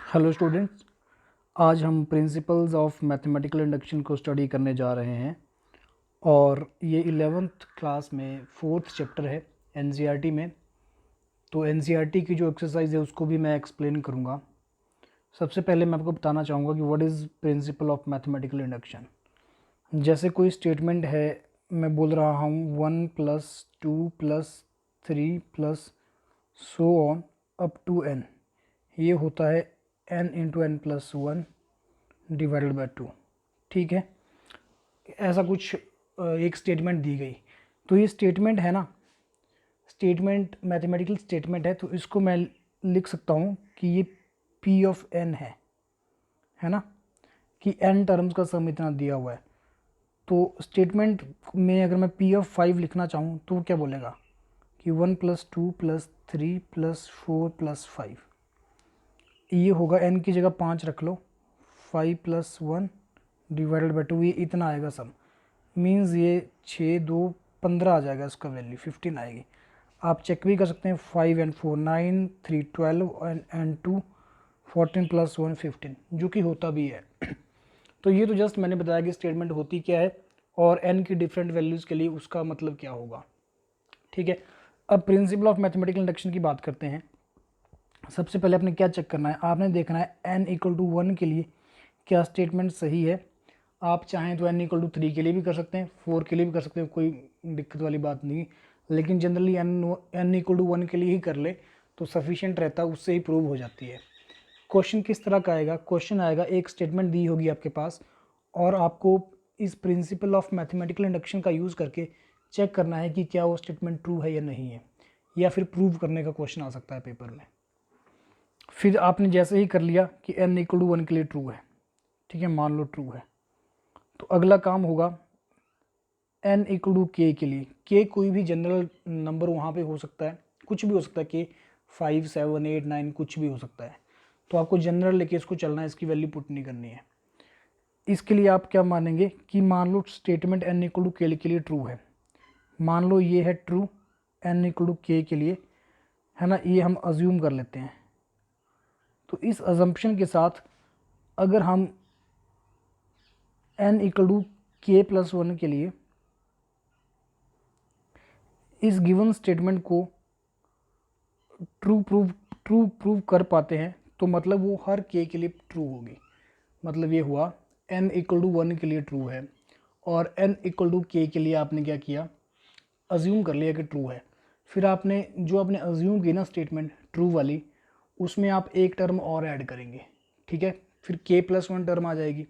Hello students, आज हम principles of mathematical induction को स्टडी करने जा रहे हैं और ये 11th क्लास में 4th चैप्टर है एनसीईआरटी में। तो एनसीईआरटी की जो एक्सरसाइज है उसको भी मैं एक्सप्लेन करूँगा। सबसे पहले मैं आपको बताना चाहूँगा कि what is principle of mathematical induction. जैसे कोई स्टेटमेंट है, मैं बोल रहा हूँ 1 + 2 + 3 + so on up to n, ये होता है n × n+1 डिवाइडेड बाय 2। ठीक है, ऐसा कुछ एक स्टेटमेंट दी गई। तो ये स्टेटमेंट है ना, स्टेटमेंट मैथमेटिकल स्टेटमेंट है, तो इसको मैं लिख सकता हूँ कि ये p ऑफ n है ना, कि n टर्म्स का सम इतना दिया हुआ है। तो स्टेटमेंट में अगर मैं p ऑफ 5 लिखना चाहूँ तो क्या बोलेगा कि 1 + 2 + 3 + 4 + 5, ये होगा n की जगह 5 रख लो, 5 + 1 डिवाइडेड बाई 2, ये इतना आएगा सम। मीन्स ये 6 2 15 आ जाएगा, इसका वैल्यू 15 आएगी। आप चेक भी कर सकते हैं, 5 and 4 9, 3 12 and 2 14 + 1 15, जो कि होता भी है। तो ये तो जस्ट मैंने बताया कि स्टेटमेंट होती क्या है और n की डिफरेंट वैल्यूज़ के लिए उसका मतलब क्या होगा। ठीक है, अब प्रिंसिपल ऑफ मैथमेटिकल इंडक्शन की बात करते हैं। सबसे पहले आपने क्या चेक करना है, आपने देखना है n = 1 के लिए क्या स्टेटमेंट सही है। आप चाहें तो n = 3 के लिए भी कर सकते हैं, 4 के लिए भी कर सकते हैं, कोई दिक्कत वाली बात नहीं। लेकिन जनरली n = 1 के लिए ही कर ले तो सफिशिएंट रहता है, उससे ही प्रूव हो जाती है। क्वेश्चन किस तरह का आएगा, क्वेश्चन आएगा एक स्टेटमेंट दी होगी आपके पास और आपको इस प्रिंसिपल ऑफ मैथमेटिकल इंडक्शन का यूज़ करके चेक करना है कि क्या वो स्टेटमेंट ट्रू है या नहीं है, या फिर प्रूव करने का क्वेश्चन आ सकता है पेपर में। फिर आपने जैसे ही कर लिया कि n = 1 के लिए ट्रू है, ठीक है, मान लो ट्रू है, तो अगला काम होगा n = k के लिए। k कोई भी जनरल नंबर वहाँ पे हो सकता है, कुछ भी हो सकता है, k 5 7 8 9 कुछ भी हो सकता है। तो आपको जनरल लेके इसको चलना है, इसकी वैल्यू पुट नहीं करनी है। इसके लिए आप क्या मानेंगे कि मान लो स्टेटमेंट n = k के लिए ट्रू है, मान लो ये है ट्रू n = k के लिए, है ना, ये हम अज्यूम कर लेते हैं। तो इस अजम्पशन के साथ अगर हम n = k + 1 के लिए इस गिवन स्टेटमेंट को ट्रू प्रूव कर पाते हैं, तो मतलब वो हर k के लिए ट्रू होगी। मतलब ये हुआ n = 1 के लिए ट्रू है और n = k के लिए आपने क्या किया, अज्यूम कर लिया कि ट्रू है। फिर आपने जो आपने अज्यूम की ना स्टेटमेंट ट्रू वाली, उसमें आप एक टर्म और ऐड करेंगे, ठीक है, फिर k + 1 टर्म आ जाएगी।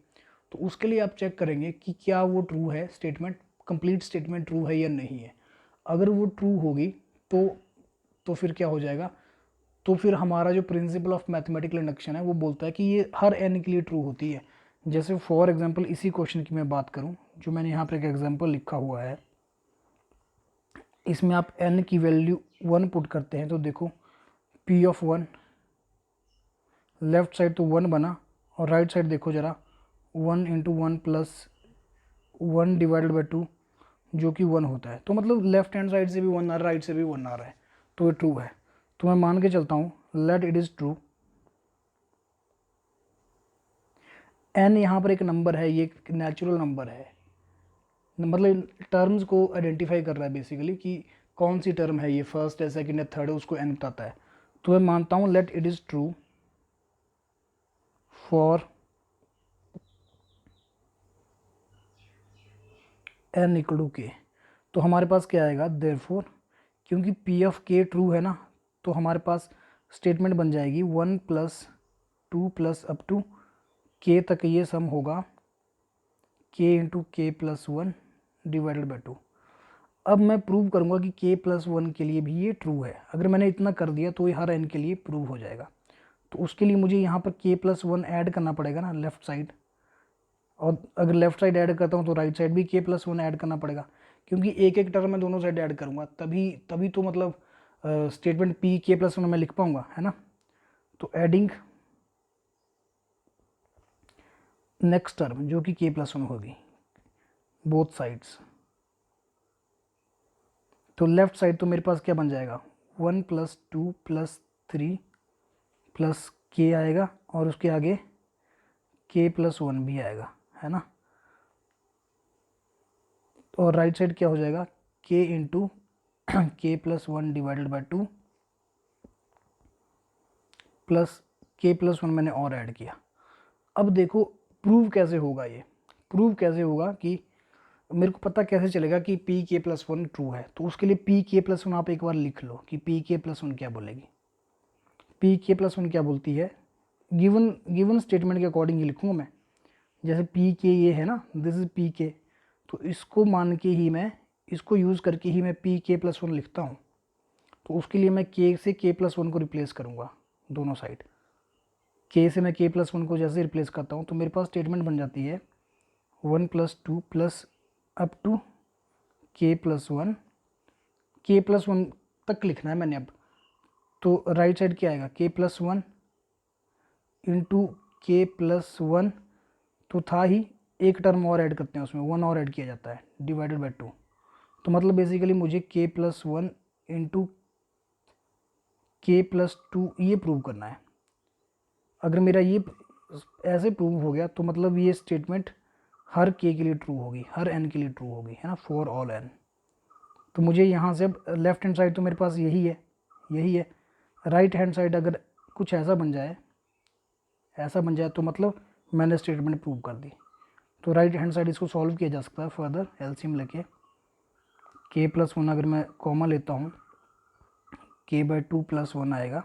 तो उसके लिए आप चेक करेंगे कि क्या वो ट्रू है, स्टेटमेंट कंप्लीट स्टेटमेंट ट्रू है या नहीं है। अगर वो ट्रू होगी तो फिर क्या हो जाएगा, तो फिर हमारा जो प्रिंसिपल ऑफ मैथमेटिकल इंडक्शन है वो बोलता है कि ये हर n के लिए ट्रू होती है। जैसे फॉर एग्जांपल इसी क्वेश्चन की मैं बात करूं, जो मैंने यहाँ पर एक एग्जांपल लिखा हुआ है, इसमें आप n की वैल्यू 1 पुट करते हैं तो देखो p ऑफ 1, लेफ्ट साइड तो 1 बना और राइट साइड देखो ज़रा, 1 × 1 + 1 डिवाइडेड बाई 2, जो कि 1 होता है। तो मतलब लेफ्ट हैंड साइड से भी 1 आ रहा है, राइट से भी 1 आ रहा है, तो ये ट्रू है। तो मैं मान के चलता हूँ let it is true. n यहाँ पर एक नंबर है, ये एक नेचुरल नंबर है, मतलब टर्म्स को आइडेंटिफाई कर रहा है बेसिकली कि कौन सी टर्म है, ये फर्स्ट है, सेकंड है, थर्ड है, उसको n बताता है। तो मैं मानता हूँ let it is true for n = k। तो हमारे पास क्या आएगा, देयरफॉर क्योंकि p ऑफ k ट्रू है ना, तो हमारे पास स्टेटमेंट बन जाएगी 1 + 2 + अप टू k तक ये सम होगा k × k + 1 डिवाइडेड बाई 2। अब मैं प्रूव करूंगा कि k + 1 के लिए भी ये ट्रू है। अगर मैंने इतना कर दिया तो ये हर n के लिए प्रूव हो जाएगा। तो उसके लिए मुझे यहाँ पर k + 1 ऐड करना पड़ेगा ना लेफ्ट साइड, और अगर लेफ्ट साइड ऐड करता हूँ तो राइट साइड भी k + 1 ऐड करना पड़ेगा, क्योंकि एक एक टर्म में दोनों साइड ऐड करूँगा तभी तो मतलब स्टेटमेंट p k + 1 मैं लिख पाऊँगा, है ना। तो एडिंग नेक्स्ट टर्म जो कि k + 1 होगी बोथ साइड्स, तो लेफ्ट साइड तो मेरे पास क्या बन जाएगा, 1 + 2 + 3 + के आएगा और उसके आगे के प्लस वन भी आएगा, है ना। और राइट साइड क्या हो जाएगा, के into k plus one divided by two plus के प्लस वन मैंने और ऐड किया। अब देखो प्रूव कैसे होगा, ये प्रूव कैसे होगा कि मेरे को पता कैसे चलेगा कि पी के प्लस वन ट्रू है। तो उसके लिए पी के प्लस वन आप एक बार लिख लो कि पी के प्लस वन क्या बोलेगी। पी के प्लस वन क्या बोलती है, गिवन स्टेटमेंट के अकॉर्डिंग ही लिखूँगा मैं। जैसे पी के ये है ना, दिस इज पी के, तो इसको मान के ही मैं, इसको यूज़ करके ही मैं पी के प्लस वन लिखता हूँ। तो उसके लिए मैं के से के प्लस वन को रिप्लेस करूँगा दोनों साइड। के से मैं के प्लस वन को जैसे रिप्लेस करता हूँ तो मेरे पास स्टेटमेंट बन जाती है 1 + 2 प्लस अप टू के प्लस वन, के प्लस वन तक लिखना है मैंने अब। तो राइट साइड क्या आएगा, के plus one into k plus one, तो था ही, एक टर्म और ऐड करते हैं उसमें, वन और ऐड किया जाता है डिवाइडेड बाई टू। तो मतलब बेसिकली मुझे के plus one into k plus to ये प्रूव करना है। अगर मेरा ये ऐसे प्रूव हो गया तो मतलब ये स्टेटमेंट हर के लिए ट्रू होगी, हर एन के लिए ट्रू होगी, है ना, फॉर ऑल एन। तो मुझे यहाँ से अब लेफ्ट हैंड साइड तो मेरे पास यही है, यही है। राइट हैंड साइड अगर कुछ ऐसा बन जाए, ऐसा बन जाए तो मतलब मैंने स्टेटमेंट प्रूव कर दी। तो राइट हैंड साइड इसको सॉल्व किया जा सकता है फर्दर एलसीएम लेके। के प्लस वन अगर मैं कॉमा लेता हूँ, के बाई टू प्लस वन आएगा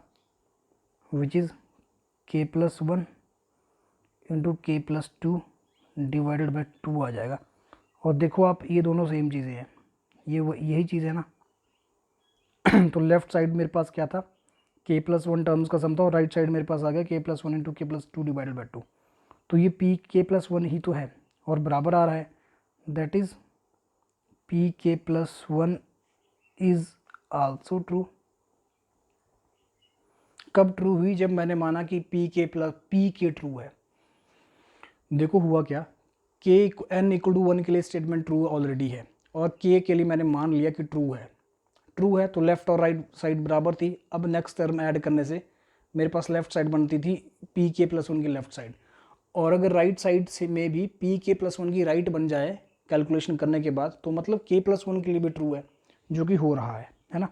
which is k plus one into k plus two divided by two आ जाएगा। और देखो आप, ये दोनों सेम चीज़ें हैं, ये यही चीज़ है ना। तो लेफ्ट साइड मेरे पास क्या था, के प्लस वन टर्म्स का सम था, और राइट साइड मेरे पास आ गया के plus one into k plus two divided by to. तो ये पी के प्लस वन ही तो है और बराबर आ रहा है, दैट इज़ पी के plus one is also true. कब ट्रू हुई, जब मैंने माना कि पी के ट्रू है। देखो हुआ क्या, के एन इक्वल टू वन के लिए स्टेटमेंट ट्रू ऑलरेडी है और के लिए मैंने मान लिया कि ट्रू है। ट्रू है तो लेफ्ट और राइट साइड बराबर थी। अब नेक्स्ट टर्म ऐड करने से मेरे पास लेफ्ट साइड बनती थी पी के प्लस वन की लेफ्ट साइड, और अगर राइट साइड से में भी पी के प्लस वन की राइट बन जाए कैलकुलेशन करने के बाद, तो मतलब के प्लस वन के लिए भी ट्रू है, जो कि हो रहा है ना।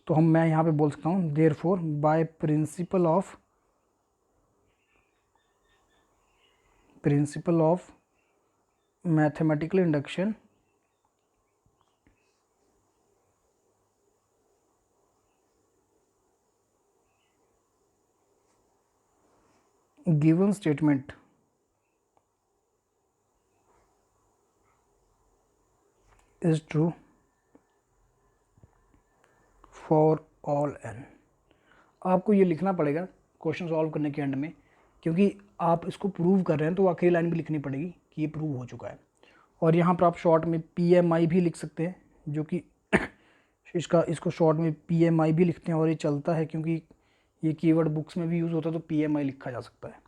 तो मैं यहाँ पे बोल सकता हूँ therefore by principle of mathematical induction given statement is true for all n। आपको ये लिखना पड़ेगा क्वेश्चन सॉल्व करने के एंड में, क्योंकि आप इसको प्रूव कर रहे हैं तो आखिरी लाइन भी लिखनी पड़ेगी कि ये प्रूव हो चुका है। और यहाँ पर आप शॉर्ट में PMI भी लिख सकते हैं, जो कि इसको शॉर्ट में PMI भी लिखते हैं और ये चलता है क्योंकि ये कीवर्ड बुक्स में भी यूज़ होता है, तो PMI लिखा जा सकता है।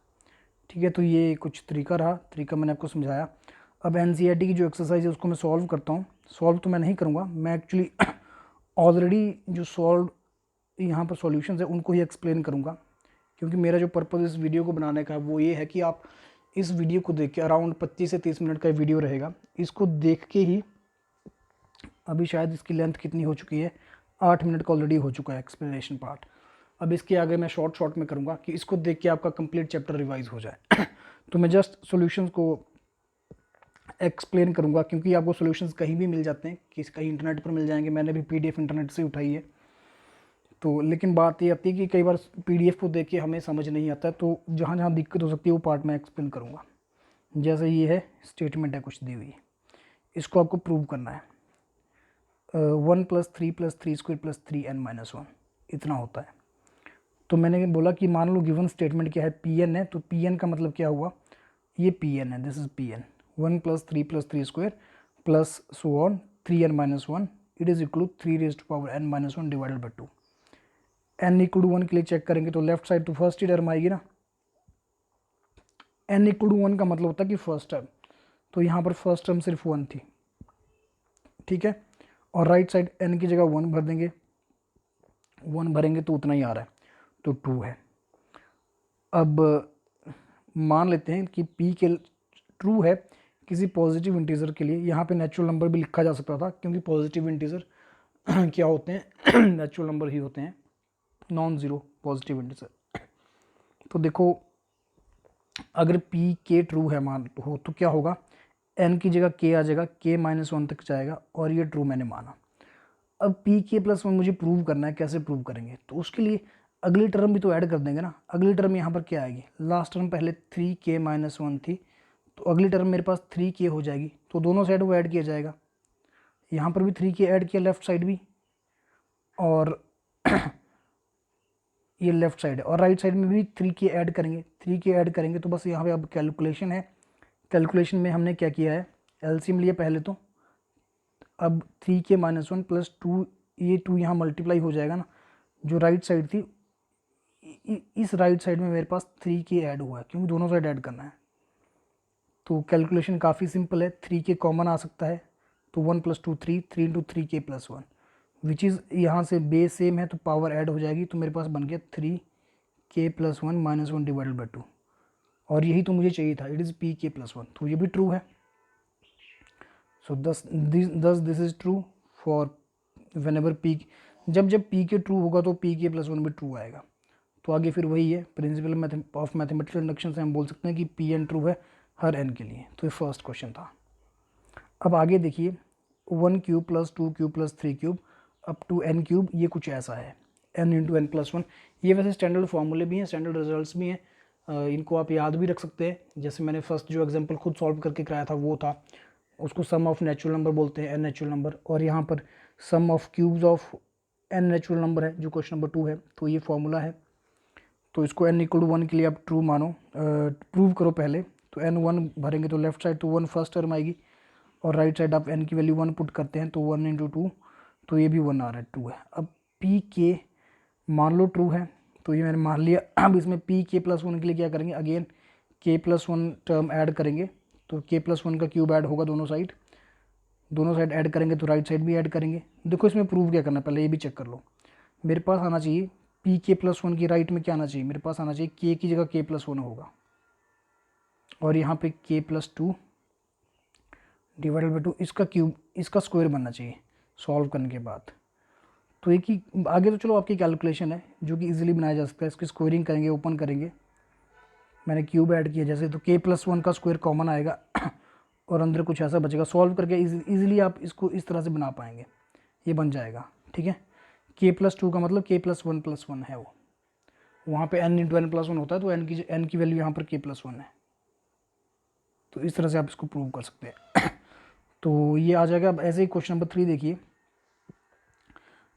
ठीक है, तो ये कुछ तरीका रहा, तरीका मैंने आपको समझाया। अब NCERT की जो एक्सरसाइज है उसको मैं सॉल्व करता हूँ। सॉल्व तो मैं नहीं करूँगा, मैं एक्चुअली ऑलरेडी जो सॉल्व यहाँ पर सॉल्यूशंस है उनको ही एक्सप्लेन करूँगा, क्योंकि मेरा जो पर्पज़ इस वीडियो को बनाने का वो ये है कि आप इस वीडियो को देख के, अराउंड 25 से 30 मिनट का वीडियो रहेगा, इसको देख के ही, अभी शायद इसकी लेंथ कितनी हो चुकी है, 8 मिनट का ऑलरेडी हो चुका है एक्सप्लेनेशन पार्ट। अब इसके आगे मैं शॉर्ट में करूँगा कि इसको देख के आपका कंप्लीट चैप्टर रिवाइज हो जाए। तो मैं जस्ट सॉल्यूशंस को एक्सप्लेन करूँगा, क्योंकि आपको सॉल्यूशंस कहीं भी मिल जाते हैं, कहीं इंटरनेट पर मिल जाएंगे, मैंने भी PDF इंटरनेट से उठाई है। तो लेकिन बात ये आती है कि कई बार PDF को देख के हमें समझ नहीं आता है, तो जहाँ जहाँ दिक्कत हो सकती है वो पार्ट मैं एक्सप्लेन करूँगा। जैसे ये है, स्टेटमेंट है कुछ दी हुई, इसको आपको प्रूव करना है। 1 + 3 + 3² + 3n-1 इतना होता है। तो मैंने बोला कि मान लो गिवन स्टेटमेंट क्या है, Pn है, तो Pn का मतलब क्या हुआ, ये Pn है, this is Pn। 1 + 3 + 3² plus so on 3n-1 it is equal to 3n-1 divided by 2। n equal to 1 के लिए चेक करेंगे तो लेफ्ट साइड तो फर्स्ट ही टर्म आएगी ना, n इक्वल टू 1 का मतलब होता है कि फर्स्ट टर्म, तो यहाँ पर फर्स्ट टर्म सिर्फ 1 थी, ठीक है। और राइट साइड n की जगह 1 भर देंगे, 1 भरेंगे तो उतना ही आ रहा है, तो 2 है। अब मान लेते हैं कि पी के ट्रू है किसी पॉजिटिव इंटीजर के लिए। यहाँ पे नेचुरल नंबर भी लिखा जा सकता था क्योंकि पॉजिटिव इंटीजर क्या होते हैं नेचुरल नंबर ही होते हैं, नॉन ज़ीरो पॉजिटिव इंटीजर। तो देखो अगर पी के ट्रू है मान हो तो क्या होगा, एन की जगह के आ जाएगा, के -1 तक जाएगा और ये ट्रू मैंने माना। अब पी के प्लस वन मुझे प्रूव करना है, कैसे प्रूव करेंगे, तो उसके लिए अगली टर्म भी तो ऐड कर देंगे ना। अगली टर्म यहाँ पर क्या आएगी, लास्ट टर्म पहले 3k-1 थी, तो अगली टर्म मेरे पास 3k हो जाएगी, तो दोनों साइड वो ऐड किया जाएगा। यहाँ पर भी 3k ऐड किया लेफ्ट साइड भी, और ये लेफ्ट साइड है, और राइट साइड में भी 3k ऐड करेंगे। 3k ऐड करेंगे तो बस यहाँ पे अब कैलकुलेशन है। कैलकुलेशन में हमने क्या किया है, एलसीएम लिया पहले तो, अब 3k-1 प्लस 2, ये 2 यहाँ मल्टीप्लाई हो जाएगा ना, जो राइट साइड थी इस राइट साइड में मेरे पास 3k ऐड हुआ है क्योंकि दोनों साइड ऐड करना है। तो कैलकुलेशन काफ़ी सिंपल है, 3k कॉमन आ सकता है, तो 1 + 2 3, 3 × 3k + 1, विच इज़ यहाँ से बेस सेम है तो पावर ऐड हो जाएगी, तो मेरे पास बन गया 3k + 1 -1 / 2, और यही तो मुझे चाहिए था, इट इज़ pk + 1, तो ये भी ट्रू है। सो दस this is true for whenever P, जब पी के ट्रू होगा तो pk + 1 भी ट्रू आएगा। तो आगे फिर वही है, प्रिंसिपल ऑफ मैथमेटिकल इंडक्शन से हम बोल सकते हैं कि पी एन ट्रू है हर एन के लिए। तो ये फर्स्ट क्वेश्चन था। अब आगे देखिए, 1³ + 2³ + 3³ अप टू n³, ये कुछ ऐसा है, n × n+1। ये वैसे स्टैंडर्ड फार्मूले भी हैं, स्टैंडर्ड रिजल्ट्स भी हैं, इनको आप याद भी रख सकते हैं। जैसे मैंने फर्स्ट जो एग्जांपल खुद सॉल्व करके कराया था वो था, उसको सम ऑफ नेचुरल नंबर बोलते हैं, n नेचुरल नंबर, और यहाँ पर sum of cubes of n natural number है जो क्वेश्चन नंबर 2 है। तो ये फॉर्मूला है, तो इसको n = 1 के लिए आप ट्रू मानो, प्रूव करो पहले। तो n 1 भरेंगे तो लेफ्ट साइड तो 1 फर्स्ट टर्म आएगी, और राइट साइड आप n की वैल्यू 1 पुट करते हैं तो 1 × 2, तो ये भी 1 आ रहा है, 2 है। अब पी के मान लो ट्रू है, तो ये मैंने मान लिया। अब इसमें pk + 1 के लिए क्या करेंगे, अगेन k + 1 टर्म ऐड करेंगे, तो k + 1 का क्यूब ऐड होगा दोनों साइड ऐड करेंगे तो राइट साइड भी ऐड करेंगे। देखो इसमें प्रूव क्या करना है, पहले ये भी चेक कर लो। मेरे पास आना चाहिए pk + 1 की राइट में क्या आना चाहिए, मेरे पास आना चाहिए k की जगह k + 1 होगा, और यहाँ पे k + 2 / 2, इसका क्यूब, इसका स्क्वायर बनना चाहिए सॉल्व करने के बाद। तो एक ही आगे तो चलो आपकी कैलकुलेशन है जो कि इजीली बनाया जा सकता है, इसकी स्क्वायरिंग करेंगे, ओपन करेंगे, मैंने क्यूब ऐड किया जैसे, तो k + 1 का स्क्वायर कॉमन आएगा और अंदर कुछ ऐसा बचेगा। सॉल्व करके इजीली आप इसको इस तरह से बना पाएंगे, ये बन जाएगा, ठीक है। k + 2 का मतलब k + 1 + 1 है, वो वहाँ पे n × n+1 होता है, तो n की वैल्यू यहाँ पर k + 1 है। तो इस तरह से आप इसको प्रूव कर सकते हैं तो ये आ जाएगा। अब ऐसे ही क्वेश्चन नंबर 3 देखिए,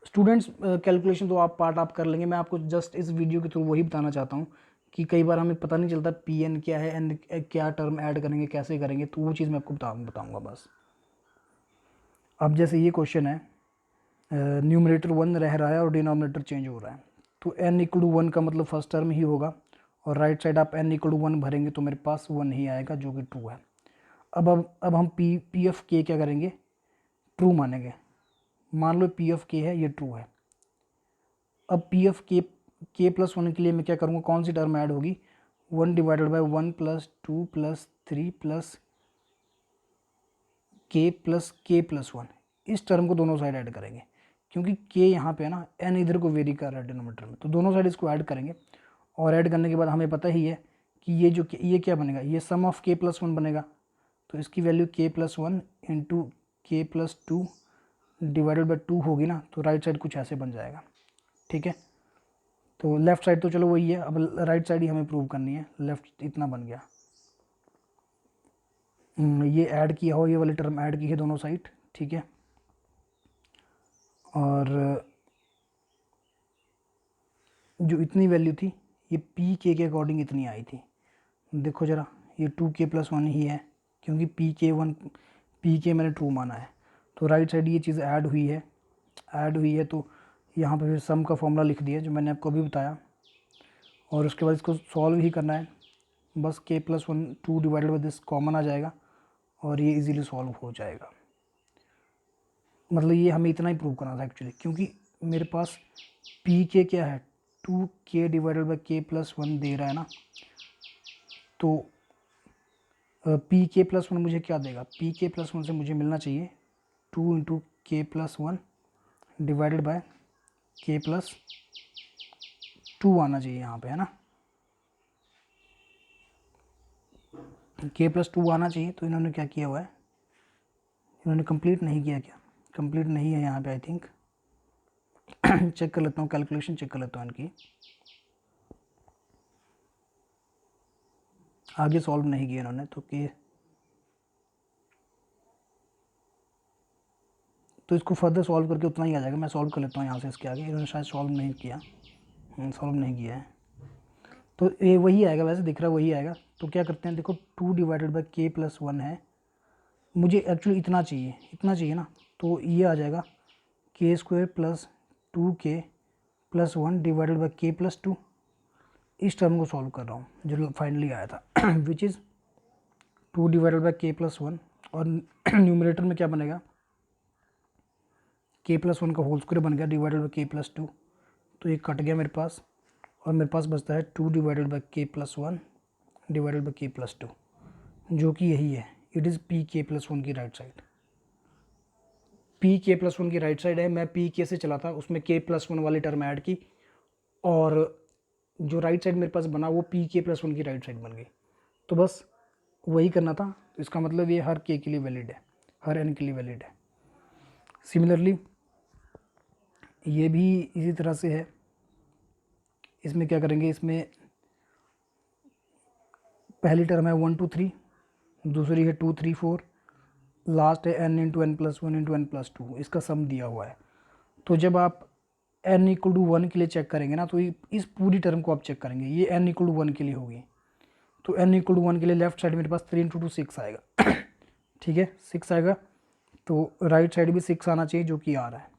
स्टूडेंट्स कैलकुलेशन तो आप पार्ट आप कर लेंगे, मैं आपको जस्ट इस वीडियो के थ्रू वही बताना चाहता हूँ कि कई बार हमें पता नहीं चलता पी एन क्या है, एन क्या टर्म ऐड करेंगे, कैसे करेंगे, तो वो चीज़ मैं आपको बताऊँगा बस। अब जैसे ये क्वेश्चन है, न्यूमरेटर 1 रह रहा है और डिनोमिनेटर चेंज हो रहा है, तो n = 1 का मतलब फर्स्ट टर्म ही होगा, और राइट साइड आप n = 1 भरेंगे तो मेरे पास 1 ही आएगा जो कि ट्रू है। अब हम पी ऑफ के क्या करेंगे, ट्रू मानेंगे। मान लो पी ऑफ के है, ये ट्रू है। अब पी ऑफ के + 1 के लिए मैं क्या करूँगा, कौन सी टर्म ऐड होगी, 1 / 1 + 2 + 3 + k + 1, इस टर्म को दोनों साइड ऐड करेंगे, क्योंकि k यहाँ पे है ना, n इधर को वेरी कर रहा है डिनोमिनेटर में, तो दोनों साइड इसको ऐड करेंगे। और ऐड करने के बाद हमें पता ही है कि ये क्या बनेगा, ये सम ऑफ k + 1 बनेगा, तो इसकी वैल्यू k + 1 × k + 2 / 2 होगी ना, तो राइट साइड कुछ ऐसे बन जाएगा, ठीक है। तो लेफ्ट साइड तो चलो वही है, अब राइट साइड ही हमें प्रूव करनी है। लेफ्ट इतना बन गया, ये ऐड किया हो, ये वाली टर्म ऐड की है दोनों साइड, ठीक है। और जो इतनी वैल्यू थी ये पी के अकॉर्डिंग इतनी आई थी, देखो ज़रा, ये 2k + 1 ही है, क्योंकि पी के मैंने ट्रू माना है, तो राइट साइड ये चीज़ ऐड हुई है, तो यहाँ पे फिर सम का फॉर्मूला लिख दिया जो मैंने आपको अभी बताया, और उसके बाद इसको सॉल्व ही करना है, बस k + 1 2 / दिस कॉमन आ जाएगा और ये इजीली सॉल्व हो जाएगा। मतलब ये हमें इतना ही प्रूव करना था एक्चुअली, क्योंकि मेरे पास पी के क्या है 2k divided by k plus 1 दे रहा है ना, तो पी के प्लस 1 मुझे क्या देगा, पी के प्लस 1 से मुझे मिलना चाहिए 2 into k plus 1 divided by के प्लस 2 आना चाहिए यहाँ पे, है ना, के प्लस 2 आना चाहिए। तो इन्होंने क्या किया हुआ है, इन्होंने कंप्लीट नहीं किया, क्या कंप्लीट नहीं है यहाँ पे आई थिंक। चेक कर लेता हूँ, कैलकुलेशन चेक कर लेता हूँ इनकी। आगे सॉल्व नहीं किया इन्होंने, तो इसको फर्दर सॉल्व करके उतना ही आ जाएगा। मैं सॉल्व कर लेता हूँ यहाँ से इसके आगे, इन्होंने शायद सॉल्व नहीं किया, सॉल्व नहीं किया है, तो ये वही आएगा, वैसे दिख रहा है वही आएगा। तो क्या करते हैं, देखो 2 डिवाइडेड बाई के प्लस 1 है, मुझे एक्चुअली इतना चाहिए ना, तो ये आ जाएगा के square plus 2k plus 1 divided by के प्लस 2। इस टर्म को सॉल्व कर रहा हूँ जो फाइनली आया था विच इज़ 2 डिवाइडेड बाई के प्लस 1, और न्यूमरेटर में क्या बनेगा, के प्लस 1 का होल स्क्वायर बन गया डिवाइडेड बाई के प्लस 2, तो ये कट गया मेरे पास, और मेरे पास बचता है 2 डिवाइडेड बाई के प्लस 1 डिवाइडेड बाई के प्लस 2, जो कि यही है, इट इज़ पी के प्लस 1 की राइट साइड। पी के प्लस 1 की राइट साइड है, मैं पी के से चला था, उसमें के प्लस 1 वाली टर्म ऐड की, और जो राइट साइड मेरे पास बना वो पी के प्लस 1 की राइट साइड बन गई। तो बस वही करना था, इसका मतलब ये हर के लिए वैलिड है, हर एन के लिए वैलिड है। सिमिलरली ये भी इसी तरह से है, इसमें क्या करेंगे, इसमें पहली टर्म है 1 2 3, दूसरी है 2 3 4, लास्ट है n into n plus 1 into n plus 2, इसका सम दिया हुआ है। तो जब आप n इक्वल टू 1 के लिए चेक करेंगे ना, तो इस पूरी टर्म को आप चेक करेंगे, ये n इक्वल टू 1 के लिए होगी, तो n इक्वल टू 1 के लिए लेफ्ट साइड मेरे पास 3 इंटू 2 6 आएगा ठीक है, 6 आएगा, तो राइट साइड भी 6 आना चाहिए, जो कि आ रहा है।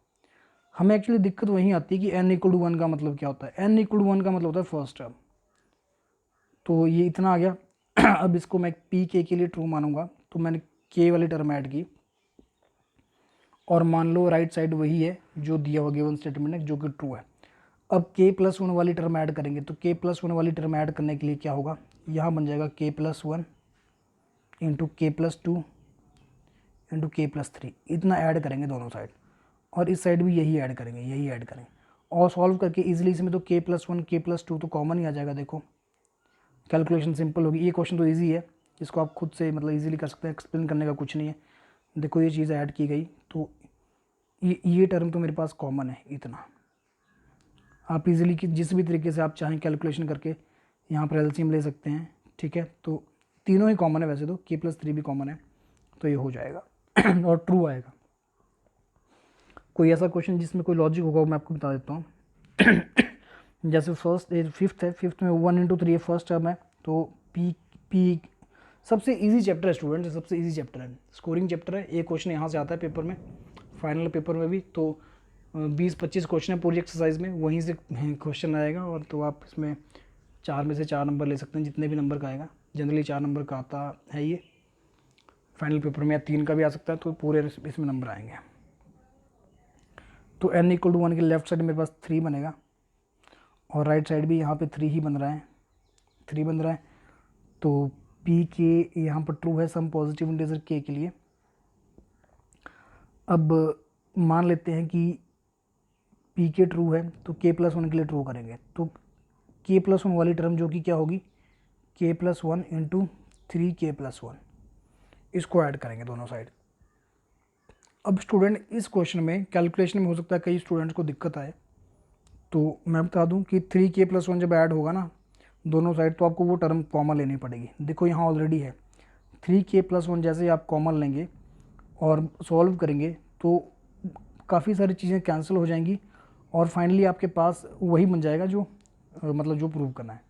हमें एक्चुअली दिक्कत वहीं आती है कि n इक्वल टू 1 का मतलब क्या होता है, n इक्वल टू 1 का मतलब होता है फर्स्ट टर्म, तो ये इतना आ गया अब इसको मैं पी के लिए ट्रू मानूंगा, तो मैंने के वाली टर्म ऐड की, और मान लो राइट साइड वही है जो दिया हुआ गिवन स्टेटमेंट है, जो कि ट्रू है। अब के प्लस 1 वाली टर्म ऐड करेंगे, तो के प्लस 1 वाली टर्म ऐड करने के लिए क्या होगा, यहाँ बन जाएगा के plus 1 into k plus 2 into k plus 3, इतना ऐड करेंगे दोनों साइड, और इस साइड भी यही ऐड करेंगे, और सॉल्व करके इजीली इसमें तो के प्लस 1 के प्लस 2 तो कॉमन ही आ जाएगा। देखो कैलकुलेशन सिंपल होगी, ये क्वेश्चन तो ईजी है, इसको आप खुद से मतलब इजीली कर सकते हैं, एक्सप्लेन करने का कुछ नहीं है। देखो ये चीज़ ऐड की गई, तो ये टर्म तो मेरे पास कॉमन है, इतना आप इजीली कि जिस भी तरीके से आप चाहें कैलकुलेशन करके यहाँ पर एलसीएम ले सकते हैं, ठीक है। तो तीनों ही कॉमन है, वैसे तो के प्लस 3 भी कॉमन है, तो ये हो जाएगा और ट्रू आएगा। कोई ऐसा क्वेश्चन जिसमें कोई लॉजिक होगा मैं आपको बता देता हूँ जैसे फिफ्थ है, फिफ्थ में 1 इंटू 3 फर्स्ट टर्म है, तो पी सबसे इजी चैप्टर है स्टूडेंट, सबसे इजी चैप्टर है, स्कोरिंग चैप्टर है। एक क्वेश्चन यहाँ से आता है पेपर में, फाइनल पेपर में भी, तो 20-25 क्वेश्चन है पूरी एक्सरसाइज में, वहीं से क्वेश्चन आएगा, और तो आप इसमें 4 में से 4 नंबर ले सकते हैं, जितने भी नंबर का आएगा, जनरली 4 नंबर का आता है ये फाइनल पेपर में, या 3 का भी आ सकता है, तो पूरे इसमें नंबर आएंगे। तो n इक्वल टू 1 के लेफ्ट साइड मेरे पास 3 बनेगा, और राइट साइड भी यहाँ पे 3 ही बन रहा है, तो p के यहाँ पर ट्रू है सम पॉजिटिव इंटीजर k के लिए। अब मान लेते हैं कि p के ट्रू है, तो k प्लस 1 के लिए ट्रू करेंगे, तो k प्लस 1 वाली टर्म जो कि क्या होगी, k plus 1 into 3k plus 1, इसको ऐड करेंगे दोनों साइड। अब स्टूडेंट इस क्वेश्चन में कैलकुलेशन में हो सकता है कई स्टूडेंट्स को दिक्कत आए, तो मैं बता दूं कि 3k प्लस 1 जब ऐड होगा ना दोनों साइड, तो आपको वो टर्म कॉमन लेनी पड़ेगी। देखो यहाँ ऑलरेडी है 3k प्लस 1, जैसे आप कॉमन लेंगे और सॉल्व करेंगे तो काफ़ी सारी चीज़ें कैंसिल हो जाएंगी, और फाइनली आपके पास वही बन जाएगा जो मतलब जो प्रूव करना है।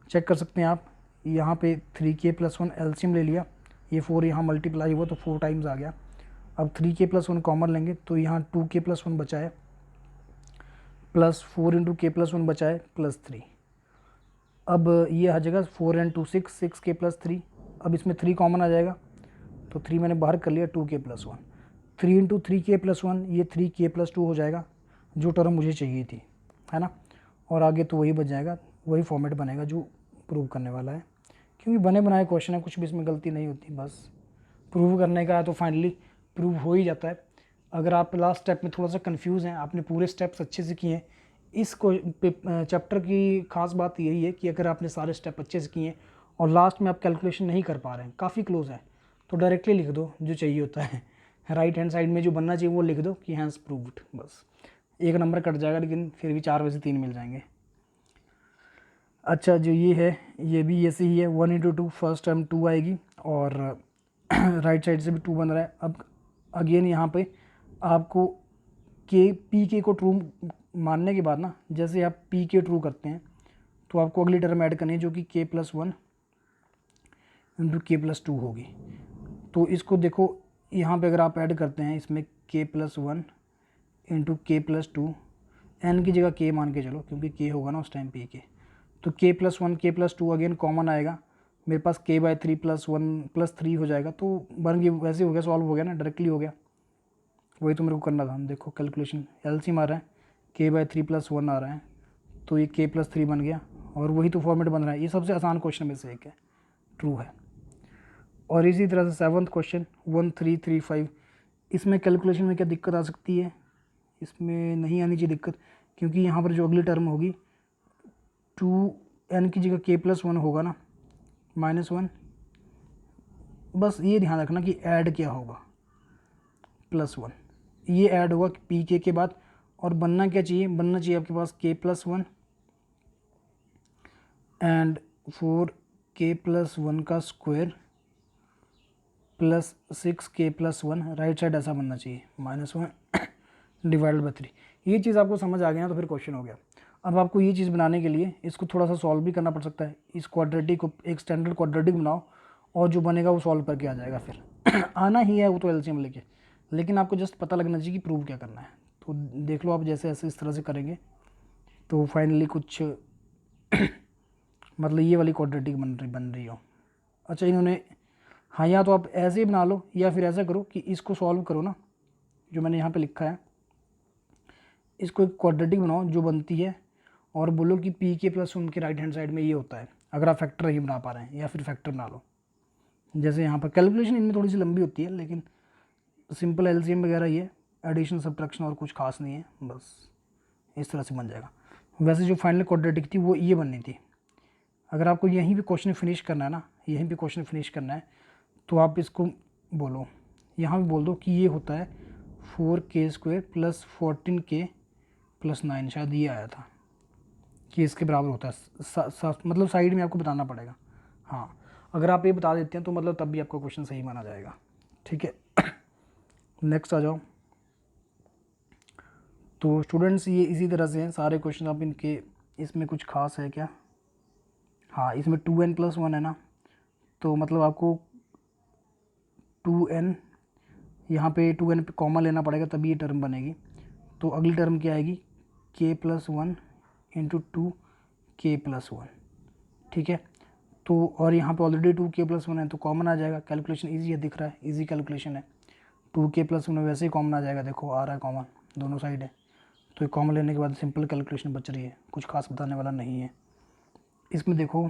चेक कर सकते हैं आप, यहाँ पे 3k प्लस 1 एलसीएम ले लिया, ये 4 यहाँ मल्टीप्लाई हुआ तो 4 टाइम्स आ गया। अब 3k प्लस 1 कॉमन लेंगे, तो यहाँ 2k प्लस 1 बचा है, प्लस 4 इंटू के प्लस 1 बचा है, प्लस 3। अब ये आ जाएगा 4 एंड 2 6, 6k प्लस 3। अब इसमें 3 कॉमन आ जाएगा, तो 3 मैंने बाहर कर लिया, 2k plus 1। 3 into 3k plus 1, ये 3k प्लस 2 हो जाएगा, जो टर्म मुझे चाहिए थी, है ना। और आगे तो वही बच जाएगा, वही फॉर्मेट बनेगा जो प्रूव करने वाला है, क्योंकि बने बनाए क्वेश्चन है, कुछ भी इसमें गलती नहीं होती। बस प्रूव करने का है तो फाइनली प्रूव हो ही जाता है। अगर आप लास्ट स्टेप में थोड़ा सा कंफ्यूज हैं, आपने पूरे स्टेप्स अच्छे से किए हैं, इस चैप्टर की खास बात यही है कि अगर आपने सारे स्टेप अच्छे से किए हैं और लास्ट में आप कैलकुलेशन नहीं कर पा रहे हैं, काफ़ी क्लोज है, तो डायरेक्टली लिख दो जो चाहिए होता है, राइट हैंड साइड में जो बनना चाहिए वो लिख दो कि हैंस प्रूव्ड, बस 1 नंबर कट जाएगा, लेकिन फिर भी 4 में से 3 मिल जाएंगे। अच्छा, जो ये है ये भी ऐसे ही है, 1 × 2 फर्स्ट टर्म 2 आएगी और राइट साइड से भी 2 बन रहा है। अब अगेन यहाँ पे आपको के पी के को ट्रू मानने के बाद ना, जैसे आप पी के ट्रू करते हैं तो आपको अगली टर्म ऐड करनी है जो कि k+1 × k+2 होगी। तो इसको देखो यहाँ पे अगर आप ऐड करते हैं इसमें k+1 × k+2, n की जगह k मान के चलो क्योंकि k होगा ना उस टाइम पी के, तो k+1 k+2 अगेन कॉमन आएगा, मेरे पास k/3 +1 +3 हो जाएगा, तो बन गई, वैसे हो गया, सॉल्व हो गया ना, डायरेक्टली हो गया। वही तो मेरे को करना था। देखो कैलकुलेशन एलसीएम आ रहा है, k/3 +1 आ रहा है, तो ये k+3 बन गया और वही तो फॉर्मेट बन रहा है। ये सबसे आसान क्वेश्चन में से एक है, ट्रू है। और इसी तरह से 7वां क्वेश्चन 1335, इसमें कैलकुलेशन में क्या दिक्कत आ सकती है? इसमें नहीं आनी चाहिए दिक्कत, क्योंकि यहाँ पर जो अगली टर्म होगी 2n की जगह k+1 होगा ना, -1, बस ये ध्यान रखना कि ऐड क्या होगा, +1, ये ऐड होगा पी के बाद, और बनना क्या चाहिए, बनना चाहिए आपके पास k+1 एंड 4k+1 का स्क्वायर +6k+1, राइट साइड ऐसा बनना चाहिए, -1 /3। ये चीज़ आपको समझ आ गई ना, तो फिर क्वेश्चन हो गया। अब आपको ये चीज़ बनाने के लिए इसको थोड़ा सा सॉल्व भी करना पड़ सकता है। इस क्वाड्रेटिक को एक स्टैंडर्ड क्वाड्रेटिक बनाओ और जो बनेगा वो सॉल्व करके आ जाएगा, फिर आना ही है वो तो एलसीएम लेके, लेकिन आपको जस्ट पता लगना चाहिए कि प्रूव क्या करना है। तो देख लो आप, जैसे ऐसे इस तरह से करेंगे तो फाइनली कुछ मतलब ये वाली क्वाड्रेटिक बन रही हो। अच्छा, इन्होंने, हाँ, या तो आप ऐसे ही बना लो या फिर ऐसा करो कि इसको सॉल्व करो ना, जो मैंने यहाँ पे लिखा है, इसको एक क्वाड्रेटिक बनाओ जो बनती है, और बोलो कि पी के प्लस उनके राइट हैंड साइड में ये होता है, अगर आप फैक्टर नहीं बना पा रहे हैं, या फिर फैक्टर बना लो। जैसे यहाँ पर कैलकुलेशन इनमें थोड़ी सी लंबी होती है, लेकिन सिंपल एलसीएम वगैरह ही है, एडिशन सब्ट्रैक्शन और कुछ खास नहीं है, बस इस तरह से बन जाएगा। वैसे जो फाइनल क्वाड्रेटिक थी वो ये बननी थी। अगर आपको यहीं पे क्वेश्चन फिनिश करना है ना, यहीं पे क्वेश्चन फिनिश करना है, तो आप इसको बोलो, यहाँ भी बोल दो कि ये होता है 4k² + 14k+9, शायद ये आया था कि इसके बराबर होता है, मतलब साइड में आपको बताना पड़ेगा। हाँ, अगर आप ये बता देते हैं तो मतलब तब भी आपका क्वेश्चन सही माना जाएगा। ठीक है, नेक्स्ट आ जाओ। तो स्टूडेंट्स ये इसी तरह से हैं सारे क्वेश्चन, आप इनके, इसमें कुछ खास है क्या? हाँ, इसमें 2n+1 है ना, तो मतलब आपको 2n, यहाँ पे 2n पे कॉमन लेना पड़ेगा तभी ये टर्म बनेगी। तो अगली टर्म क्या आएगी, k+1 × 2k+1, ठीक है। तो और यहाँ पे ऑलरेडी 2k+1 है तो कॉमन आ जाएगा, कैलकुलेशन इजी है, दिख रहा है, इजी कैलकुलेशन है। 2k+1 वैसे ही कॉमन आ जाएगा, देखो आ रहा है कॉमन, दोनों साइड है, तो ये कॉमन लेने के बाद सिंपल कैलकुलेशन बच रही है, कुछ खास बताने वाला नहीं है। इसमें देखो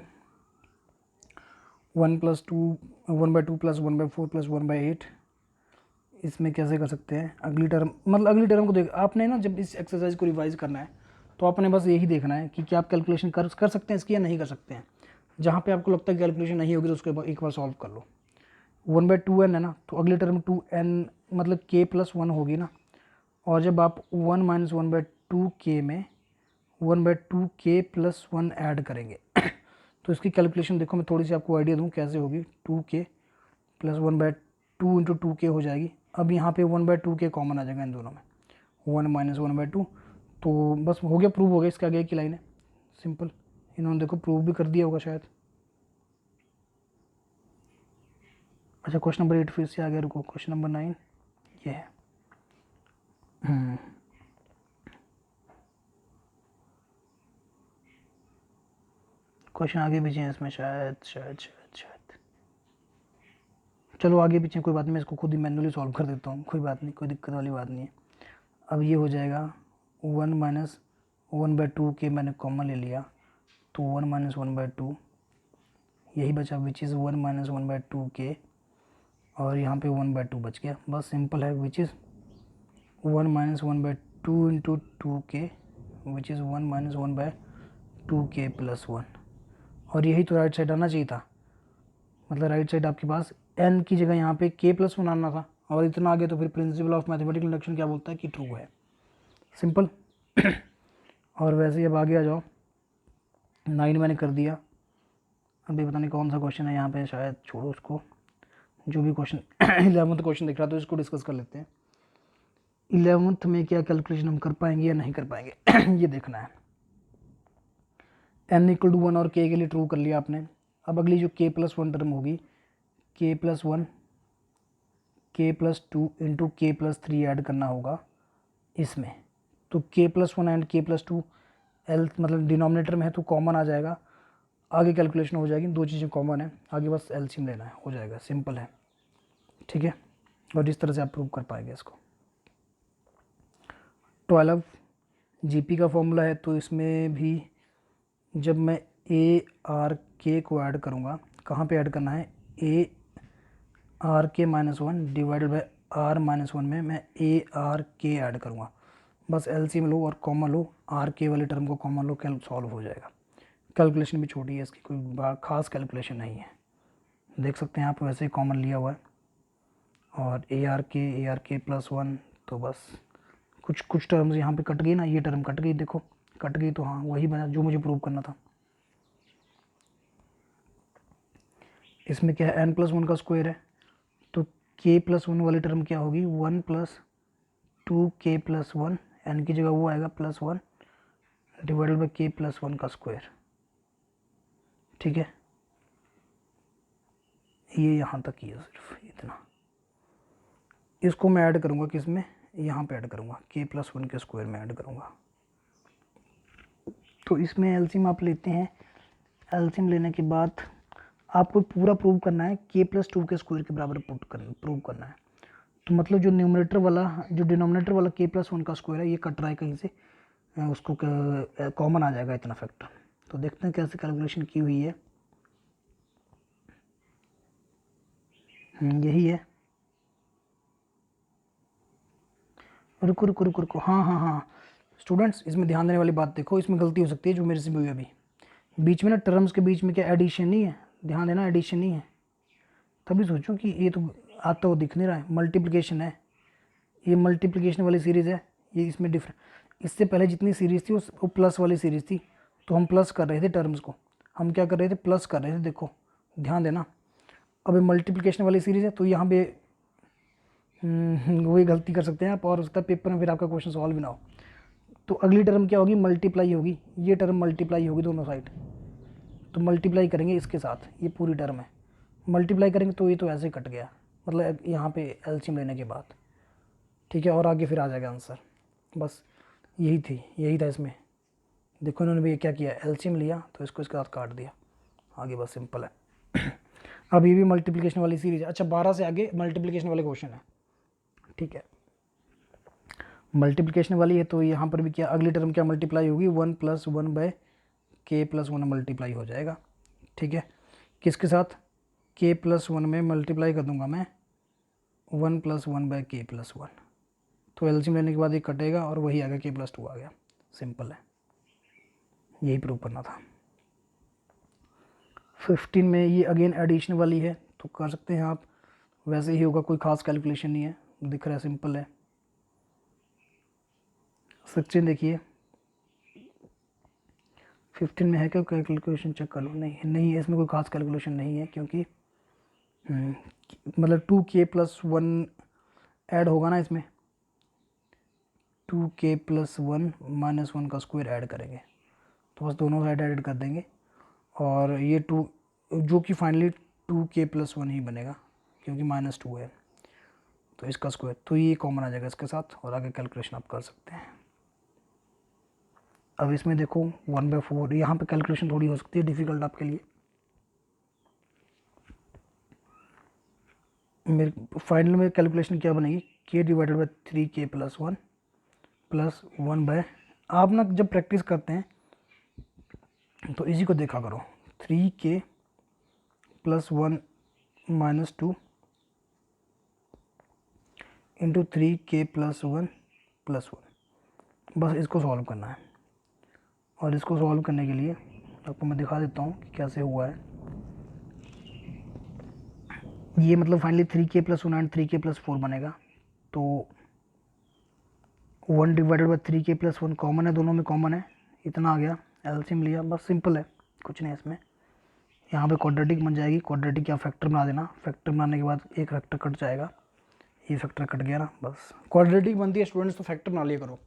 1+2 1/2 + 1/4 + 1/8, इसमें कैसे कर सकते हैं, अगली टर्म, मतलब अगली टर्म को देख, आपने ना जब इस एक्सरसाइज को रिवाइज करना है तो आपने बस यही देखना है कि क्या आप कैलकुलेशन कर सकते हैं इसकी या नहीं कर सकते हैं। जहाँ पे आपको लगता है कैलकुलेशन नहीं होगी तो उसको एक बार सॉल्व कर लो। 1/2n है ना, तो अगली टर्म 2n मतलब k+1 होगी ना, और जब आप 1 - 1/2k में 1/2k+1 ऐड करेंगे तो इसकी कैलकुलेशन देखो, मैं थोड़ी सी आपको आइडिया दूँ कैसे होगी। 2k + 1/2 × 2k हो जाएगी। अब यहाँ पे 1/2k कॉमन आ जाएगा इन दोनों में, 1 - 1/2, तो बस हो गया, प्रूव हो गया। इसके आगे की लाइन है सिंपल, इन्होंने देखो प्रूव भी कर दिया होगा शायद। अच्छा, क्वेश्चन नंबर 8 फिर से आ गया, रुको, क्वेश्चन नंबर 9 ये है। क्वेश्चन आगे पीछे हैं इसमें, शायद शायद शायद शायद, चलो आगे पीछे कोई बात नहीं, मैं इसको खुद ही मैनुअली सॉल्व कर देता हूँ, कोई बात नहीं, कोई दिक्कत वाली बात नहीं है। अब ये हो जाएगा 1 - 1/2 के मैंने कॉमन ले लिया तो 1 - 1/2 यही बचा, विच इज़ 1 - 1/2 के, और यहाँ पे 1/2 बच गया। बस सिंपल है, विच इज़ 1 - 1/2 इंटू 2 के, विच इज़ 1 - 1/2 के प्लस 1। और यही तो राइट साइड आना चाहिए था, मतलब राइट साइड आपके पास n की जगह यहाँ पे k प्लस 1 आना था, और इतना आगे तो फिर प्रिंसिपल ऑफ मैथमेटिकल इंडक्शन क्या बोलता है कि ट्रू है। सिंपल। और वैसे ही अब आगे आ जाओ, 9 मैंने कर दिया। अभी पता नहीं कौन सा क्वेश्चन है यहाँ पे, शायद छोड़ो उसको, जो भी क्वेश्चन 11th क्वेश्चन दिख रहा तो इसको डिस्कस कर लेते हैं। 11th में क्या कैलकुलेशन हम कर पाएंगे या नहीं कर पाएंगे ये देखना है। n = 1 और k के लिए ट्रू कर लिया आपने। अब अगली जो k + 1 टर्म होगी, k + 1 k + 2 into k + 3 add करना होगा इसमें। तो k + 1 एंड k + 2 एल मतलब डिनोमिनेटर में है तो कॉमन आ जाएगा, आगे कैलकुलेशन हो जाएगी, दो चीज़ें कॉमन है, आगे बस एलसीएम लेना है, हो जाएगा, सिंपल है। ठीक है, और इस तरह से आप प्रूव कर पाएंगे इसको। 12 जीपी का फॉर्मूला है, तो इसमें भी जब मैं ए आर के को ऐड करूँगा, कहाँ पे ऐड करना है, ए आर के -1 डिवाइडेड बाई आर -1 में मैं ए आर के ऐड करूँगा। बस एलसीएम लो और कॉमन लो, आर के वाले टर्म को कॉमन लो, सॉल्व हो जाएगा। कैलकुलेशन भी छोटी है, इसकी कोई खास कैलकुलेशन नहीं है, देख सकते हैं आप, वैसे ही कॉमन लिया हुआ है। और ए आर के +1, तो बस कुछ टर्म्स यहाँ पे कट गई ना, ये टर्म कट गई, देखो कट गई, तो हाँ वही बना जो मुझे प्रूव करना था। इसमें क्या है, n+1 का स्क्वायर है, तो k + 1 वाली टर्म क्या होगी, 1 + 2k + 1, n की जगह वो आएगा +1 डिवाइडेड बाई k + 1 का स्क्वायर। ठीक है, ये यहाँ तक ही है, सिर्फ इतना। इसको मैं ऐड करूँगा किस में, यहाँ पे ऐड करूँगा, k + 1 के स्क्वायर में ऐड करूँगा। तो इसमें एलसीएम आप लेते हैं, एलसीएम लेने के बाद आपको पूरा प्रूव करना है, k + 2 के स्क्वायर के बराबर प्रूव करना है। तो मतलब जो न्यूमरेटर वाला, जो डिनोमिनेटर वाला k + 1 का स्क्वायर है, ये कट रहा है कहीं से, उसको कॉमन आ जाएगा इतना फैक्टर। तो देखते हैं कैसे कैलकुलेशन की हुई है। यही है, रुको रुको रुको रुको, हाँ हाँ हाँ स्टूडेंट्स, इसमें ध्यान देने वाली बात देखो, इसमें गलती हो सकती है जो मेरे से भी हुई अभी। बीच में ना टर्म्स के बीच में क्या एडिशन नहीं है, ध्यान देना, एडिशन नहीं है, तभी सोचूं कि ये तो आता हुआ दिख नहीं रहा है, मल्टीप्लिकेशन है, ये मल्टीप्लिकेशन वाली सीरीज़ है, ये इसमें डिफरेंट। इससे पहले जितनी सीरीज़ थी वो प्लस वाली सीरीज़ थी, तो हम प्लस कर रहे थे टर्म्स को, हम क्या कर रहे थे, प्लस कर रहे थे, देखो ध्यान देना। अब ये मल्टीप्लिकेशन वाली सीरीज़ है, तो यहाँ पे वही गलती कर सकते हैं आप, और उसका पेपर में फिर आपका क्वेश्चन सॉल्व भी ना हो। तो अगली टर्म क्या होगी, मल्टीप्लाई होगी, ये टर्म मल्टीप्लाई होगी दोनों साइड, तो मल्टीप्लाई करेंगे इसके साथ, ये पूरी टर्म है, मल्टीप्लाई करेंगे तो ये तो ऐसे कट गया, मतलब यहाँ पे एलसीएम लेने के बाद। ठीक है, और आगे फिर आ जाएगा आंसर, बस यही था इसमें। देखो इन्होंने भी क्या किया, एलसीएम लिया तो इसको इसके साथ काट दिया, आगे बस सिंपल है। अब ये भी मल्टीप्लिकेशन वाली सीरीज है। अच्छा, 12 से आगे मल्टीप्लिकेशन वाले क्वेश्चन है। ठीक है, मल्टीप्लिकेशन वाली है, तो यहाँ पर भी क्या, अगली टर्म क्या मल्टीप्लाई होगी, 1 + 1/k + 1 मल्टीप्लाई हो जाएगा। ठीक है, किसके साथ, k + 1 में मल्टीप्लाई कर दूंगा मैं 1 + 1/k + 1, तो एलसीएम लेने के बाद ये कटेगा और वही आ गया, k + 2 आ गया, सिंपल है, यही प्रूव करना था। 15 में ये अगेन एडिशन वाली है, तो कर सकते हैं आप, वैसे ही होगा, कोई खास कैलकुलेशन नहीं है, दिख रहा है, सिंपल है। 16 देखिए, 15 में है क्या कैलकुलेशन, चेक कर लो, नहीं है, इसमें कोई खास कैलकुलेशन नहीं है, क्योंकि मतलब 2k + 1 ऐड होगा ना इसमें, 2k + 1 - 1 का स्क्वायर ऐड करेंगे, तो बस दोनों साइड ऐड कर देंगे, और ये 2 जो कि फाइनली 2k + 1 ही बनेगा, क्योंकि -2 है, तो इसका स्क्वायर, तो ये कॉमन आ जाएगा इसके साथ, और आगे कैलकुलेशन आप कर सकते हैं। अब इसमें देखो 1/4, यहाँ पे कैलकुलेशन थोड़ी हो सकती है डिफ़िकल्ट आपके लिए। मेरे फाइनल में कैलकुलेशन क्या बनेगी, k / 3k + 1 + 1/, आप ना जब प्रैक्टिस करते हैं तो इसी को देखा करो, 3k + 1 - 2 इंटू 3k + 1 + 1, बस इसको सॉल्व करना है। और इसको सॉल्व करने के लिए आपको मैं दिखा देता हूँ कि कैसे हुआ है। ये मतलब फाइनली 3k + 1 एंड 3k + 4 बनेगा। तो 1 डिवाइडेड बाई 3k + 1 कॉमन है, दोनों में कॉमन है, इतना आ गया, एलसीएम लिया, बस सिंपल है, कुछ नहीं है इसमें। यहाँ पे क्वाड्रेटिक बन जाएगी, क्वाड्रेटिक या फैक्टर बना देना, फैक्टर बनाने के बाद एक फैक्टर कट जाएगा, ये फैक्टर कट गया ना, बस क्वाड्रेटिक बनती है स्टूडेंट्स, तो फैक्टर बना लिया करो।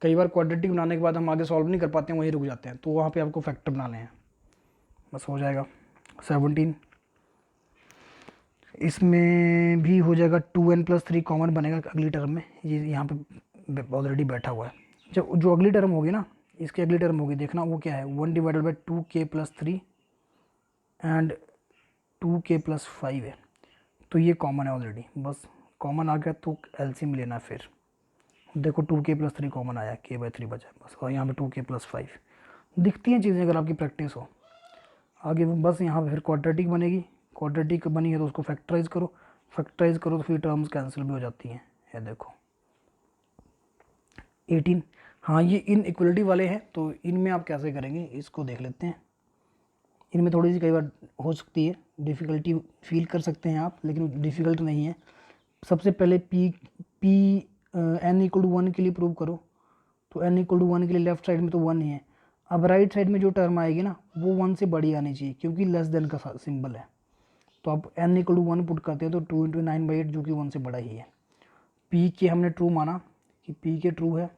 कई बार क्वाड्रेटिक बनाने के बाद हम आगे सॉल्व नहीं कर पाते हैं, वहीं रुक जाते हैं, तो वहाँ पे आपको फैक्टर बनाने हैं, बस हो जाएगा 17। इसमें भी हो जाएगा 2n + 3 कॉमन बनेगा अगली टर्म में, ये यहाँ पे ऑलरेडी बैठा हुआ है। जब जो अगली टर्म होगी ना, इसकी अगली टर्म होगी, देखना वो क्या है, 1 divided by 2k + 3 and 2k + 5 है, तो ये कॉमन है ऑलरेडी, बस कॉमन आ गया तो एलसीएम लेना। फिर देखो 2k + 3 कॉमन आया, k/3 बचा बस, और यहाँ पे 2k + 5 दिखती हैं चीज़ें अगर आपकी प्रैक्टिस हो आगे, बस यहाँ पे फिर क्वाड्रेटिक बनेगी, क्वाड्रेटिक बनी है तो उसको फैक्टराइज करो, फैक्टराइज करो तो फिर टर्म्स कैंसिल भी हो जाती हैं। ये देखो 18। हाँ ये इन इक्वलिटी वाले हैं, तो इनमें आप कैसे करेंगे इसको देख लेते हैं। इनमें थोड़ी सी कई बार हो सकती है डिफ़िकल्टी, फील कर सकते हैं आप, लेकिन डिफ़िकल्ट नहीं है। सबसे पहले पी n = 1 के लिए प्रूव करो, तो n = 1 के लिए लेफ्ट साइड में तो 1 ही है। अब राइट साइड में जो टर्म आएगी ना वो 1 से बड़ी आनी चाहिए, क्योंकि लेस देन का सिंबल है, तो आप n = 1 पुट करते हैं तो 2 × 9/8 जो कि 1 से बड़ा ही है। p के हमने ट्रू माना कि p के ट्रू है।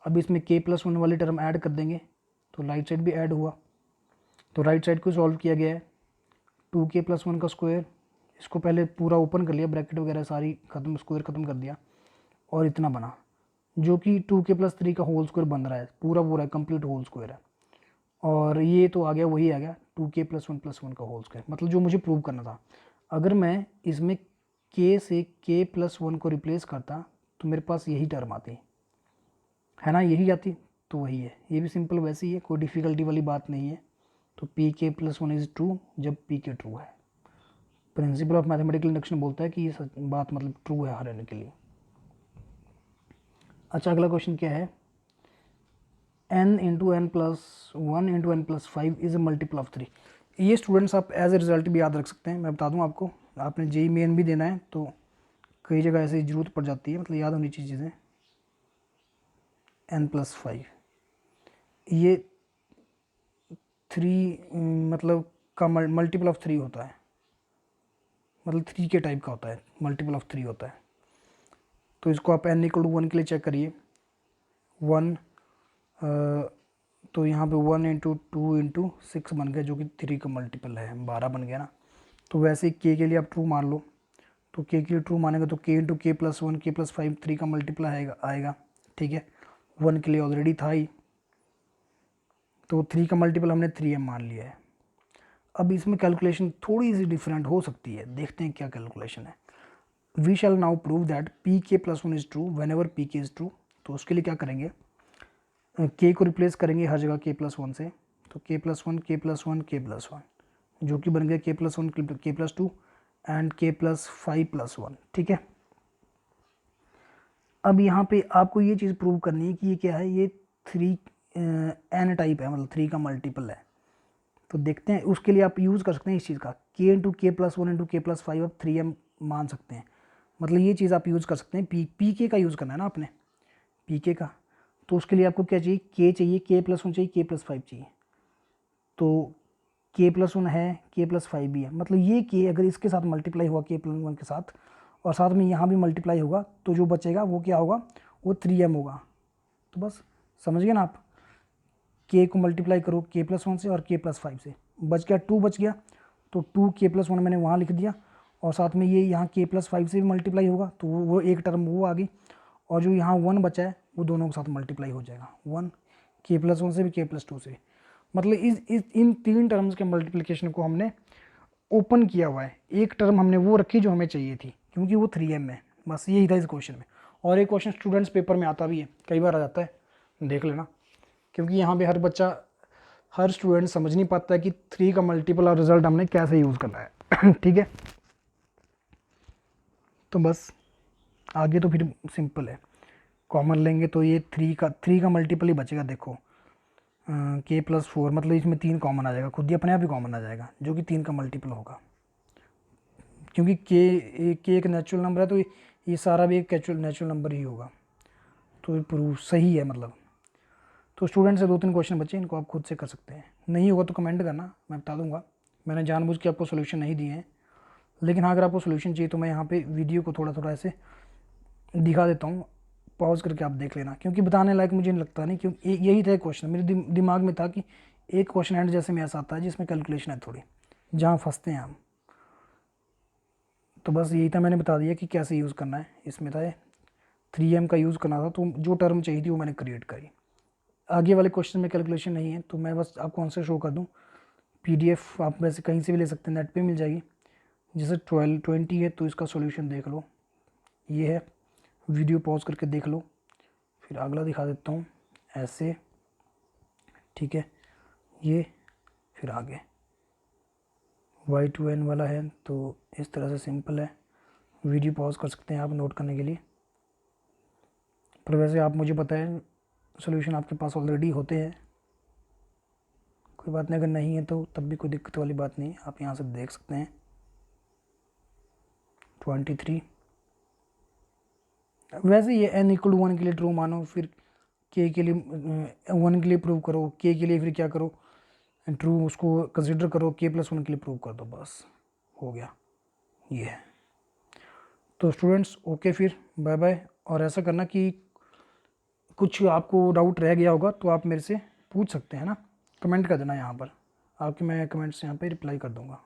अब इसमें k + 1 वाली टर्म ऐड कर देंगे तो राइट साइड भी ऐड हुआ, तो राइट साइड को सॉल्व किया गया है। 2k + 1 का स्क्वायर, इसको पहले पूरा ओपन कर लिया, ब्रैकेट वगैरह सारी खत्म, स्क्वायर खत्म कर दिया, और इतना बना, जो कि 2k + 3 का होल स्क्वायर बन रहा है, पूरा पूरा कंप्लीट होल स्क्वायर है। और ये तो आ गया, वही आ गया 2k + 1 + 1 का होल स्क्वायर, मतलब जो मुझे प्रूव करना था। अगर मैं इसमें k से k + 1 को रिप्लेस करता तो मेरे पास यही टर्म आती है ना, यही आती, तो वही है, ये भी सिंपल वैसे ही है, कोई डिफ़िकल्टी वाली बात नहीं है। तो pk + 1 इज़ ट्रू जब pk ट्रू है। प्रिंसिपल ऑफ मैथमेटिकल इंडक्शन बोलता है कि ये बात मतलब ट्रू है हर n के लिए। अच्छा अगला क्वेश्चन क्या है, n × n + 1 × n + 5 is a multiple of 3। ये स्टूडेंट्स आप एज ए रिजल्ट भी याद रख सकते हैं, मैं बता दूं आपको, आपने जेई मेन भी देना है तो कई जगह ऐसे ज़रूरत पड़ जाती है, मतलब याद होनी चाहिए चीज़ें। n + 5 ये 3 मतलब का मल्टीपल ऑफ 3 होता है, मतलब 3 के टाइप का होता है, मल्टीपल ऑफ 3 होता है। तो इसको आप n = 1 के लिए चेक करिए, 1 तो यहाँ पे 1 × 2 × 6 बन गया, जो कि 3 का मल्टीपल है, 12 बन गया ना। तो वैसे ही k के लिए आप ट्रू मान लो, तो k के लिए ट्रू मानेगा तो k × k + 1 k + 5 3 का मल्टीपल आएगा, ठीक है, 1 के लिए ऑलरेडी था ही, तो 3 का मल्टीपल हमने 3m मान लिया है। अब इसमें कैलकुलेशन थोड़ी सी डिफरेंट हो सकती है, देखते हैं क्या कैलकुलेशन है। We shall now prove that pk + 1 is true whenever pk is true. तो उसके लिए क्या करेंगे, k को रिप्लेस करेंगे हर जगह k + 1 से, तो k + 1 k + 1 k + 1 जो कि बन गया k + 1 k + 2 एंड k + 5 + 1, ठीक है। अब यहाँ पे आपको ये चीज़ प्रूव करनी है कि ये क्या है, ये 3 n टाइप है, मतलब 3 का मल्टीपल है। तो देखते हैं, उसके लिए आप यूज़ कर सकते हैं इस चीज़ का, k × k + 1 × k + 5 आप 3m मान सकते हैं, मतलब ये चीज़ आप यूज़ कर सकते हैं। pk का यूज़ करना है ना आपने, pk का, तो उसके लिए आपको क्या चाहिए, k चाहिए, k + 1 चाहिए, k + 5 चाहिए। तो k + 1 है, k + 5 भी है, मतलब ये k अगर इसके साथ मल्टीप्लाई हुआ k + 1 के साथ, और साथ में यहाँ भी मल्टीप्लाई होगा, तो जो बचेगा वो क्या होगा, वो 3m होगा। तो बस समझ गए ना आप, k को मल्टीप्लाई करो k + 1 से और k + 5 से, बच गया 2 बच गया, तो 2k + 1 मैंने वहाँ लिख दिया, और साथ में ये यहाँ k + 5 से भी मल्टीप्लाई होगा, तो वो एक टर्म वो आ गई, और जो यहाँ 1 बचा है वो दोनों के साथ मल्टीप्लाई हो जाएगा, 1 k + 1 से भी k + 2 से। मतलब इन 3 टर्म्स के मल्टीप्लिकेशन को हमने ओपन किया हुआ है, एक टर्म हमने वो रखी जो हमें चाहिए थी, क्योंकि वो 3m है, बस यही था इस क्वेश्चन में। और एक क्वेश्चन स्टूडेंट्स पेपर में आता भी है, कई बार आ जाता है, देख लेना, क्योंकि यहाँ पे हर स्टूडेंट समझ नहीं पाता है कि 3 का मल्टीपल और रिजल्ट हमने कैसे यूज़ करना है। ठीक है, तो बस आगे तो फिर सिंपल है, कॉमन लेंगे तो ये 3 का मल्टीपल ही बचेगा। देखो k+4 मतलब इसमें 3 कॉमन आ जाएगा, खुद ही अपने आप ही कॉमन आ जाएगा, जो कि 3 का मल्टीपल होगा, क्योंकि के एक नेचुरल नंबर है, तो ये सारा भी एक नेचुरल नंबर ही होगा। तो ये प्रूफ सही है मतलब। तो स्टूडेंट से 2-3 क्वेश्चन बचे, इनको आप खुद से कर सकते हैं, नहीं होगा तो कमेंट करना, मैं बता दूंगा। मैंने जानबूझ के आपको सोल्यूशन नहीं दिए हैं, लेकिन हाँ अगर आपको सोल्यूशन चाहिए तो मैं यहाँ पे वीडियो को थोड़ा थोड़ा ऐसे दिखा देता हूँ, पॉज करके आप देख लेना, क्योंकि बताने लायक मुझे नहीं लगता नहीं, क्योंकि यही था क्वेश्चन मेरे दिमाग में था कि एक क्वेश्चन एंड जैसे में ऐसा आता है जिसमें कैलकुलेशन है थोड़ी, जहाँ फंसते हैं हम। तो बस यही था, मैंने बता दिया कि कैसे यूज़ करना है। इसमें था 3m का यूज़ करना था, तो जो टर्म चाहिए थी वो मैंने क्रिएट करी। आगे वाले क्वेश्चन में कैलकुलेशन नहीं है, तो मैं बस आपको आंसर शो कर दूँ। PDF आप वैसे कहीं से भी ले सकते हैं, नेट पे मिल जाएगी। जैसे 20 है तो इसका सॉल्यूशन देख लो, ये है, वीडियो पॉज करके देख लो। फिर अगला दिखा देता हूँ ऐसे, ठीक है, ये फिर आगे Y2N वाला है, तो इस तरह से सिंपल है। वीडियो पॉज कर सकते हैं आप नोट करने के लिए, पर वैसे आप मुझे बताएं सॉल्यूशन आपके पास ऑलरेडी होते हैं, कोई बात नहीं, अगर नहीं है तो तब भी कोई दिक्कत वाली बात नहीं, आप यहाँ से देख सकते हैं। 23 वैसे ये n=1 के लिए ट्रू मानो, फिर k के लिए 1 के लिए प्रूव करो, k के लिए फिर क्या करो, ट्रू उसको कंसिडर करो, k+1 के लिए प्रूव कर दो, बस हो गया ये है। तो स्टूडेंट्स ओके, फिर बाय बाय। और ऐसा करना कि कुछ आपको डाउट रह गया होगा तो आप मेरे से पूछ सकते हैं ना, कमेंट कर देना यहाँ पर, आपके मैं कमेंट्स यहाँ पे रिप्लाई कर दूँगा।